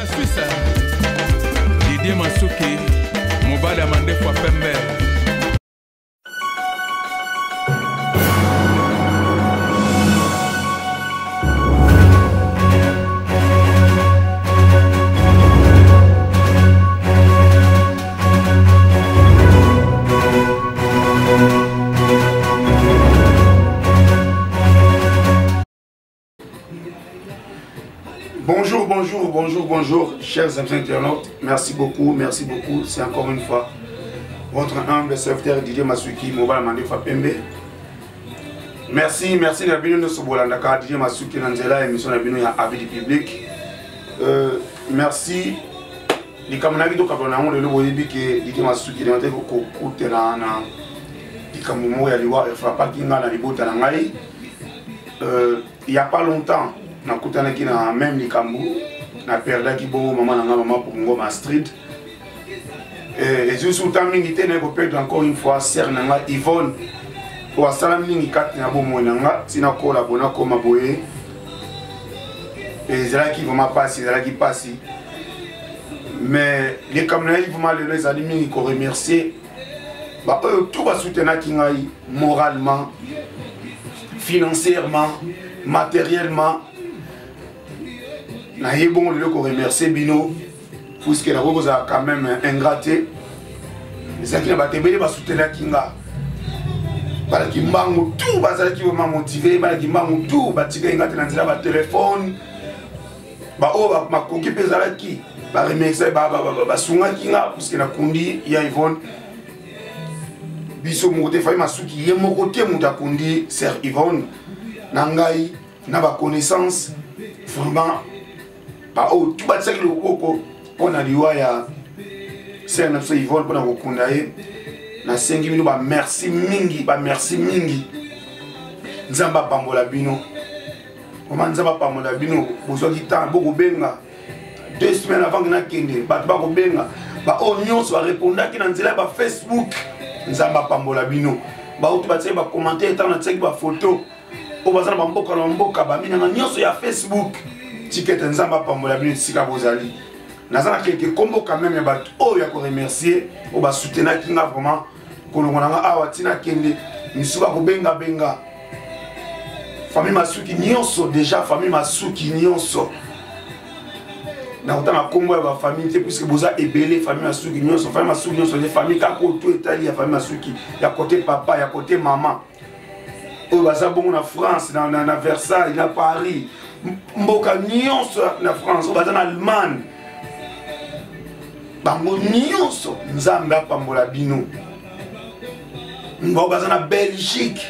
Suisse. Didier Masuki, Mobada Mandefwa Pembe. Bonjour, chers amis internautes. Merci beaucoup. C'est encore une fois votre humble serviteur Didier Masuki, Mobile Mandefwa Pembe. Merci na bino no sobolandaka Didier Masuki na nzela émission na bino ya avis du public. Merci. Les camarades qui ont le boyebi que Didier Masuki n'a pas été na Dikamumo ya liwa frappe kinga na libota na ngai. Il y a pas longtemps na kutana kina même Likambu na perda ki bongo maman pour Ngoma Street et je suis autant mingi te na ko perdre encore une fois sœur nanga Yvonne pour asala mingi kat na bomo nanga sina kola bona koma boye et zela qui vraiment passer zela qui passe mais les camarades vraiment les amis ko remercier ba tout va soutenir kingai moralement financièrement matériellement. Na bon le ko remercier bino puisque la rose a quand même ingraté les qui na batebele ba soutenir kinga bala kimbangu tout bazala ki vraiment motivé bala kimbangu tout batika ingate na nzela ba téléphone ba o ba makoki pezala ki ba remercier ba sunga kinga puisque na kundi ya Yvonne biso mokote fa masuki ye mokote muta kundi sœur Yvonne na ngai na ba connaissance vraiment. Oh, tout le monde on a dit c'est un absolu Yvonne pour nous condailler. Na 5 minutes merci mingi Nzamba pambola bino. Comment Nzamba pambola bino besoin du temps beaucoup benga 2 semaines avant que na kende ba ko benga ba onion soit répondre qui na nzela ba Facebook Nzamba pambola bino ba tout ba tse ba commenter tant na tse ba photo o bazana ba mboka ba mina nyonso ya Facebook. Ticket Nzamba pambola bino sika bozali nazana quelques combo quand même ba o ya ko remercier o ba soutenir kinga vraiment kolonga nga awa tina kende misuba ko benga famille Masuki nyonso déjà famille Masuki nyonso na otana combo ya ba famille puisque boza ebele famille Masuki nyonso les familles ka ko tout Italie ya famille Masuki ya côté papa ya côté maman o baza bongo na France na Versailles na Paris mboka nyonso na France baza na Allemagne bango nyonso Nzambe apambola bino mbo baza na Belgique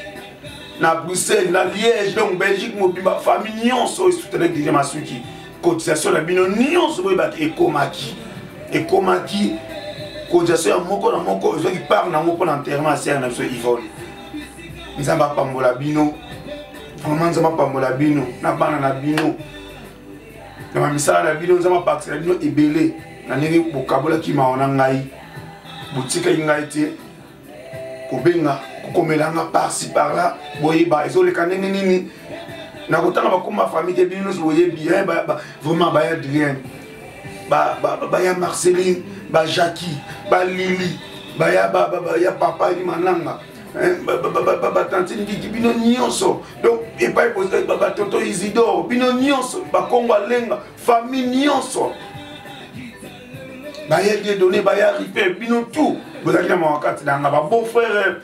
na Bruxelles na Liège donc Belgique mobimba famille nyonso soutenir Didier Masuki cotisation na bino nyonso boye bat ekomaki cotisation ya moko na moko zo ki part na moko na enterrement sœur na biso Yvonne Nzambe apambola bino. Vraiment Nzamba pambola bino na bana na bino na mamisala na bino Nzamba pakisa bino ebele na ndenge bokabola ki maona ngai botika ngai te kobenga kokomelanga par-ci par-là boyeba ezoleka ndenge nini na kotanga bakoma famille te bino so boyebi vraiment ba Adrien ba ya Marceline ba Jackie ba Lily ba ya papa ni mananga tante qui bino nyonso donc et pas poser tonton Isidore bino nyonso ba Kongo lenga famille nyonso ba yé donné ba ya ripé bino tout vous avez mon wakati danga ba beau frère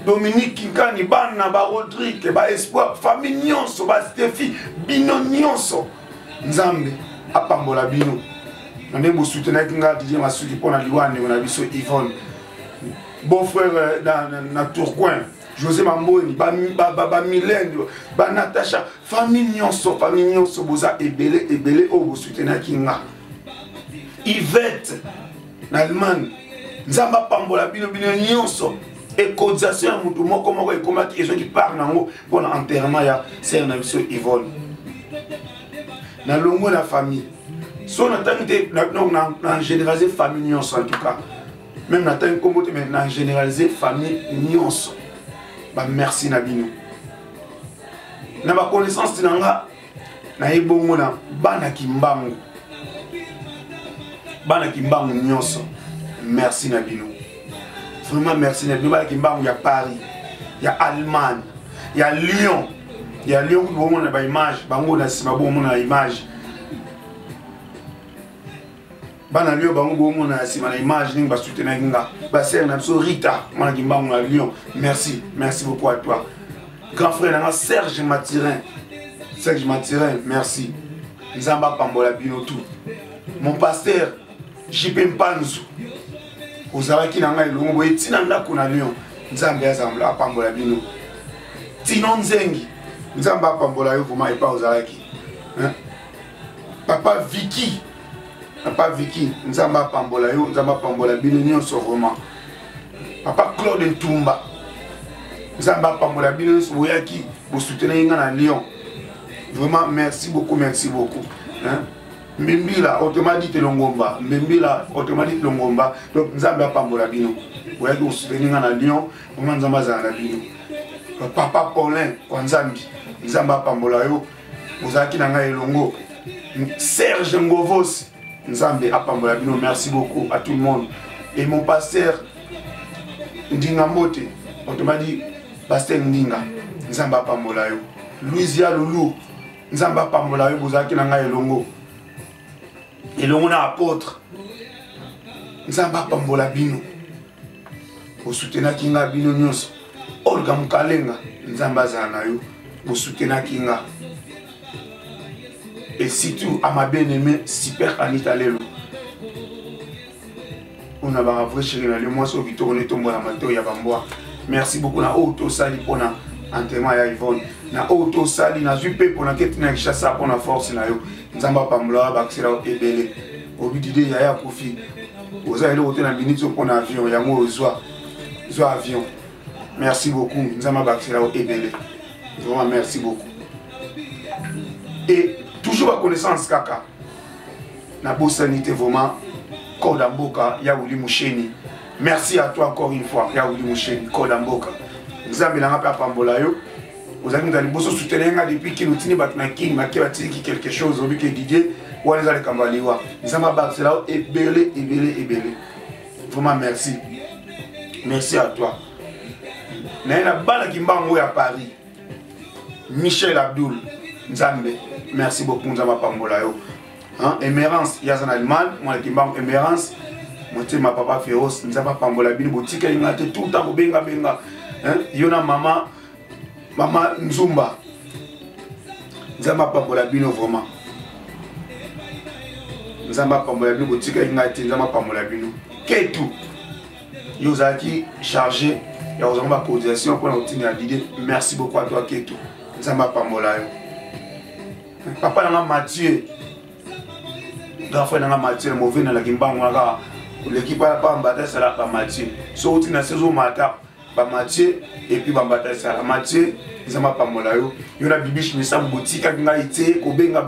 Dominique Kinkani bana ba Rodrigue ba Espoir famille nyonso ba Stéphie bino nyonso Nzambe apambola bino ndé bo soutenir kinga Didier Masuki pona liwane na biso Yvonne bon frère dans Tourcoing, José Mamboni, ba Mylène, ba Natacha, famille nyonso boza ebele o bo soutenir kinga. Yvette, en Allemagne, Nzamba pambola bino nyonso et cotisation mutu moko et comment qui qui parle nango pour l'enterrement ya sœur na biso Yvonne. Na longo la famille. So na tangite na généraliser famille nyonso en tout cas. Même na tangite kombo te mais na généraliser famille nyonso. Ba merci na bino. Na ba connaissance tinanga na ebongo na bana kimbango. bana kimbangu nyonso merci na bino vraiment merci na bino bana kimbangu ya Paris ya Allemagne ya Lyon bon na ba image bango na sima bon na image bana Lyon bango bon na sima na image ning ba soutenir nga ba sœur na biso Rita bana kimbangu na Lyon merci beaucoup à toi grand frère na Serge Matirin merci Nzamba pambola bino tout mon pasteur JP Mpanzu ozalaki na ngai longo etina ndako na Lyon Nzambe azambla pambola bino Tino Nzengi Nzamba pambola yo vraiment epa ozalaki Papa Vicky Nzamba pambola yo Nzamba pambola bino nyonso vraiment Papa Claude Ntumba Nzamba pambola bino soyaki bo soutenir nga na Lyon vraiment merci beaucoup Mbembila automatique Longomba donc Nzamba pambola bino oya ko soutenir na Lyon vraiment Nzamba za na bino Papa Paulin Kwanzambi Nzamba pambola yo ozaki na ngai elongo Serge Ngovos Nzambe apambola bino merci beaucoup à tout le monde et mon pasteur Ndinga Mbote automatique pasteur Ndinga Nzamba pambola yo Louisia Loulou Nzamba pambola yo ozaki na ngai elongo na apôtre Nzamba pambola bino osutenaki nga bino nyonso Olga Mukalenga Nzamba zana yo osutenaki nga et surtout à ma bien-aimée Super Anita Lelo on a ba vrai chéri na le moi so Victor on est tombé na mato ya bamboa merci beaucoup na auto sali pona enterrement ya Yvonne na auto sali na jupe pona ketina kishasa pona force na yo Nzamba pambola ba xela ebele obidide ya kofi oza ele hotel na minute pona avion ya mo zo avion merci beaucoup Nzamba ba xela ebele vraiment merci beaucoup et toujours à connaissance kaka na beau sanité vraiment Kodamboka ya Wuli Moucheni merci à toi encore une fois ya Wuli Moucheni Kodamboka Nzambe na ngapa pambola yo ozaki ndali boso soutenir nga depuis qu'il utini batna king makeba tiki quelque chose obi que Didier ou les aller kambaliwa Nzamba Barcela ebele vraiment merci à toi na bala kimbango ya Paris Michel Abdul Nzambe merci beaucoup Nzamba pambola yo Emerance yazan Allemagne moi qui banque Emerance moi ma papa féroce Nzamba pambola bino botika ingate tout temps benga yona mama Nzumba Nzamba pambola bino vraiment Nzamba pambola bino botika ingate Nzamba pambola bino ketu yozaki chargé ya ozamba cotisation pour la routine à Didier merci beaucoup à toi ketu Nzamba pambola yo papa nanga Mathieu grand frère nanga Mathieu mauvais na la kimbango nanga l'équipe pas mbata sala ba Mathieu so uti na saison mata ba Mathieu et puis ba mbata sala Mathieu Nzamba pambola yo yona bibish misa boutique nga ité ko benga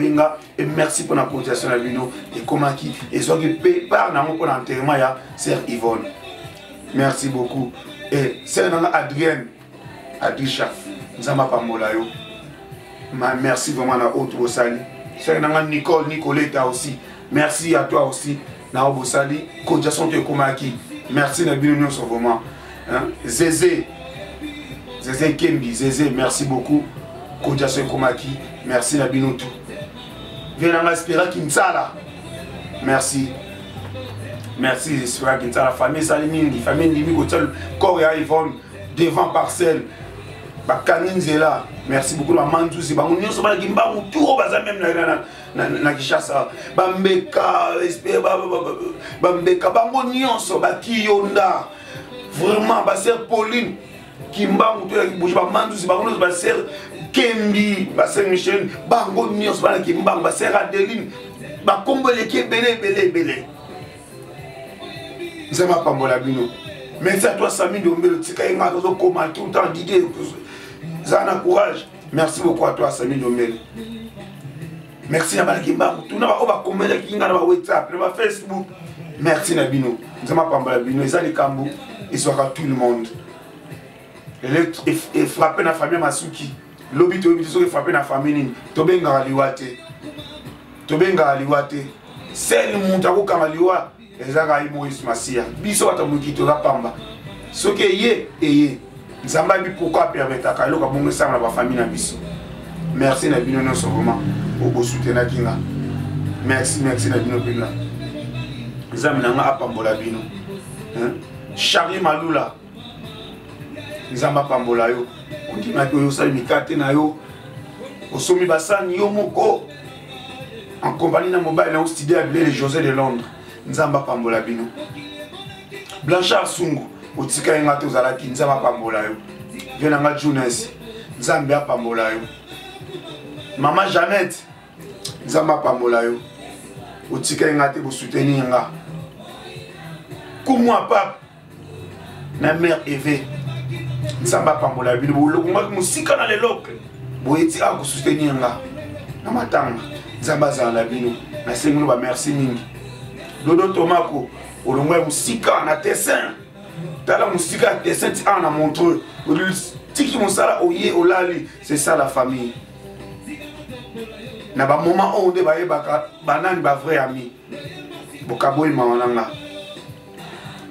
et merci pour la cotisation na bino et comment qui et so qui par na pour l'enterrement ya sœur Yvonne merci beaucoup et sœur nanga Adrienne Adisha Nzamba pambola yo merci vraiment à autre Sali. C'est Nicoletta aussi. Merci à toi aussi. Na Obosali. Kodjason te komaki. Merci na bino sur vraiment. Zézé Kembi. Zézé, merci beaucoup. Kodjason komaki. Merci na bino tout. Venanga Espera Kinsala. Merci. Merci Espera Kinsala. Famille Salimindi. Famille Ndimi Kotel. Korea Yvonne. Devant Parcelle. Bakaninzela. Merci beaucoup la Mandouzi ba munyo so ba gimba mutu baza même na Kishasa bambeka bambeka bango nyonso ba kiyonda vraiment ba sœur Pauline kimba mutu ya bouge ba Mandouzi ba munyo ba sœur Kembi ba sœur Michel bango nyonso ba kimba ba sœur Adeline ba kombele ki belé Nzamba pambola bino merci à toi Sami Dombele tika nga zo koma tout temps Didier Zana courage. Merci beaucoup à toi Sami Domel. Merci à Balakimba. Tout n'a pas combien qui n'a pas WhatsApp, n'a pas Facebook. Merci Nabino. Nzamba pambola bino ezali kambu ezwaka tout le monde. Et frapper na famille Masuki. Lobi to biso frapper na famille nini. Tobenga aliwate. Seul monde akokanga liwa ezaka Moïse Masia. Biso atamuki to pamba. Soki eye Nzamba bi pourquoi permettre ka loka bongo ça na ba famille na biso. Merci na bino non vraiment au soutenir kinga. Merci na bino pena. Nzamba na apambola bino. Charlie Malula. Nzamba pambola yo. Ondima ko yo sali mikate na yo. Osomi basani yo moko. En compagnie na mobile na studio appelé José de Londres. Nzamba pambola bino. Blanchard Sungu. Otika yenga tozalaki Nzamba pambola yo. Venanga Jones. Nzamba pambola yo. Maman Jeannette. Nzamba pambola yo. Otika yenga te bo soutenir nga. Kumwa pap. Na mère Eve. Nzamba pambola bino bo lokunga musika na lelok. Bo eti a ko soutenir nga. Na matanga. Nzamba za na bino. Na sengo ba merci mingi. Dodo Tomako olongwa musika na Tessin. Tala musika Tessin ti ana montreux. Tiki musala oye olali, c'est ça la famille. Na ba moment on de ba yebaka banani ba vrai ami. Bokaboy mawananga.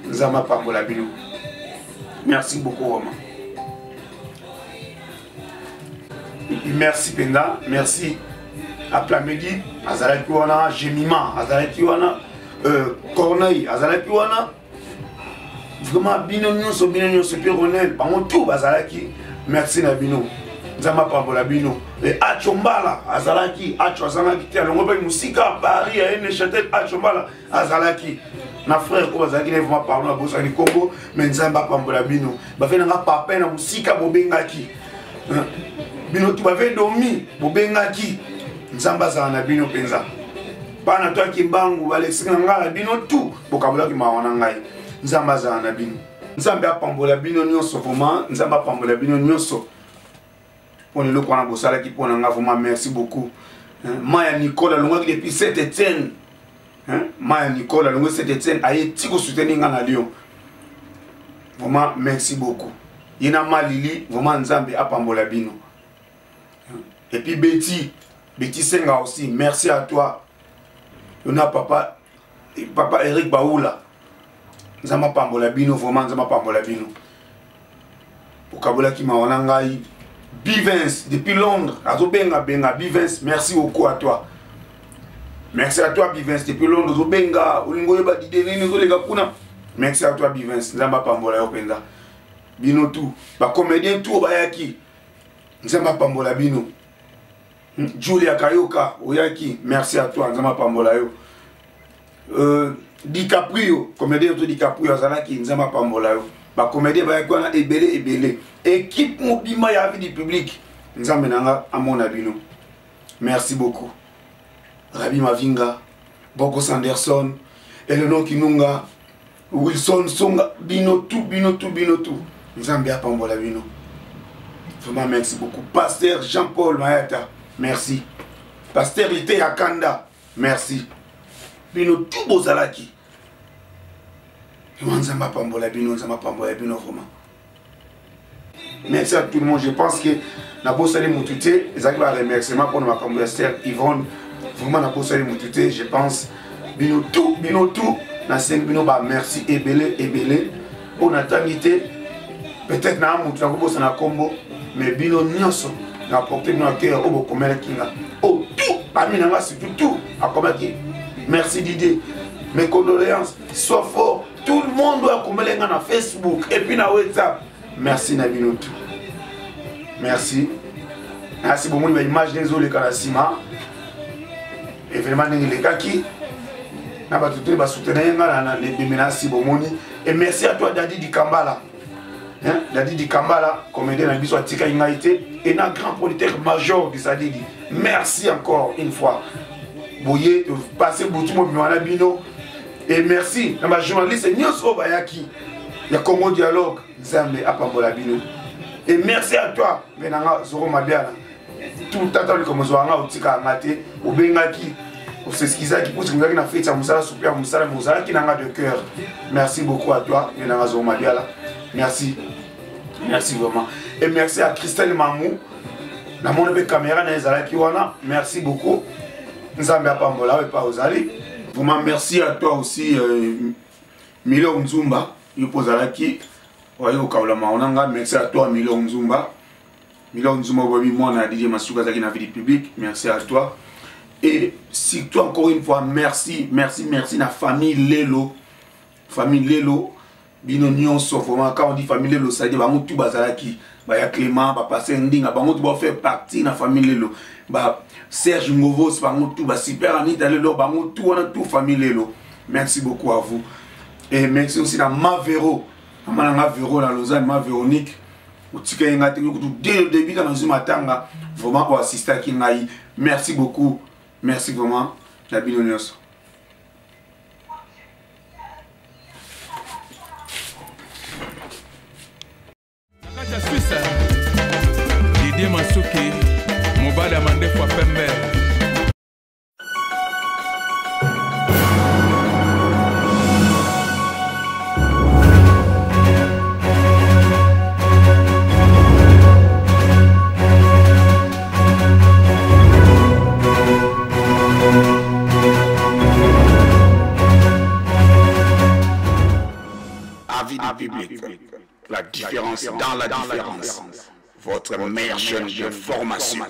Nzamba pambola bino. Merci beaucoup Romain. Merci Penda, merci à Plamedi, Azalaki wana, Jemima, Azalaki wana, Corneille, Azalaki wana. Vraiment bino nyonso Péronel, bango tout Azalaki. Merci na bino. Nzamba pambola bino. Et Achombala, Azalaki, Azalaki ti alongo ba musika Paris à Neuchâtel Achombala, Azalaki. Na frère ko Azalaki ne vraiment parler na bosa ni Congo, mais Nzamba pambola bino. Ba fe nga papa na musika bobengaki. Bino tu bave domi bobengaki. Nzamba za na bino penza. Pana toi kimbangu Alexis ngala bino tout bokabola ki mawana ngai. Nzamba za na bino. Nzamba pambola bino nyonso vraiment, Nzamba pambola bino nyonso. Pour le loco na bosala ki pona nga vraiment merci beaucoup. Maya Nicolas longa depuis Saint-Étienne. Maya Nicolas longa Saint-Étienne aye tiko soutenir nga na Lyon. Vraiment merci beaucoup. Yena Malili vraiment Nzambe apambola bino. Et puis Betty Senga aussi, merci à toi. On a papa Eric Baoula. Nzamba pambola bino, vraiment Nzamba pambola bino. Okabola ki mawana ngai. Bivens depuis Londres, Azobenga Benga Bivens, merci beaucoup à toi. Merci à toi Bivens depuis Londres, Azobenga, Olingoye ba didene zolega kuna. Merci à toi Bivens, Nzamba pambola yo penza. Bino tout, ba comédien tout bayaki. Nzamba pambola bino. Julia Kayoka, Oyaki, merci à toi, Nzamba pambola yo. DiCaprio, comédien tout DiCaprio, Azalaki, Nzamba pambola yo. Ba comédien bayaki wana ebele. Équipe Mobima ya vie du public. Nzambe nanga amona bino. Merci beaucoup. Rabi Mavinga, Boko Sanderson, Eleanor Kinunga, Wilson Songa, bino tout. Nzambe apambola bino. Vraiment merci beaucoup. Pasteur Jean-Paul Mayata, merci. Pasteur Ité Akanda, merci. Bino tout bozalaki. Nzamba pambola bino vraiment. Merci à tout le monde. Je pense que na bosali mutute, les actes de remerciement pour ma cambrester Yvonne. Vraiment na bosali mutute, je pense bino tout, na seng bino ba merci ebele. On a tamité peut-être na mutu na bosa na combo, mais bino nyonso na porter no cœur au bokomela kinga. Oh tout, parmi na surtout tout à combattre. Merci Didier. Mes condoléances, sois fort. Tout le monde doit combattre na Facebook et puis na WhatsApp. Merci Nabinotu. Merci. Merci beaucoup de l'image des autres Kalasima. Événement les kaki. Na ba tout ba soutenir les menaces bomoni. Et merci à toi Dadi Dikambala. Dadi Dikambala, comédien na biso atika ingaité et na grand politique major de Sadidi. Merci encore une fois. Boye passer boutu mo biwana bino. Et merci na ba journaliste Nyonso Bayaki. Il y a Congo Dialogue, Nzambe apambola bino. Et merci à toi, Benanga Zoro Mabiala. Tout le temps, comme Zoanga, Otika Mate, Obengaki, Oseskiza, qui pousse une fête à Moussala, Super Moussala, Moussala, qui n'a pas de cœur. Merci beaucoup à toi, Benanga Zoro Mabiala. Merci. Merci vraiment. Et merci à Christelle Mamou. Dans mon caméra, Merci beaucoup. Nzambe apambola, et pas aux allées. Vraiment, merci à toi aussi, Milo Nzumba. Il pose à la qui. Merci à toi, Milo Nzumba. Milo Nzumba, moi, on a dit Masuka Zaki na vie publique. Merci à toi. Et surtout, encore une fois, merci na famille Lelo. Famille Lelo. Bino nyonso vraiment quand on dit famille Lelo ça dit bango tout bazalaki ba ya Clément ba passer ndinga bango tout ba faire partie na famille Lelo ba Serge Ngovos bango tout ba super Anita Lelo bango tout on a tout famille Lelo. Merci beaucoup à vous et merci aussi à Mavero Mavero la Lausanne ma Véronique au tika ngati tout dès le début dans une matanga vraiment pour assister à Kingai. Merci beaucoup, merci vraiment la bino nyonso. Didier Masuki, Mobada Mandefwa Pembe. Avis du public. La différence dans la différence. Votre meilleure chaîne de formation.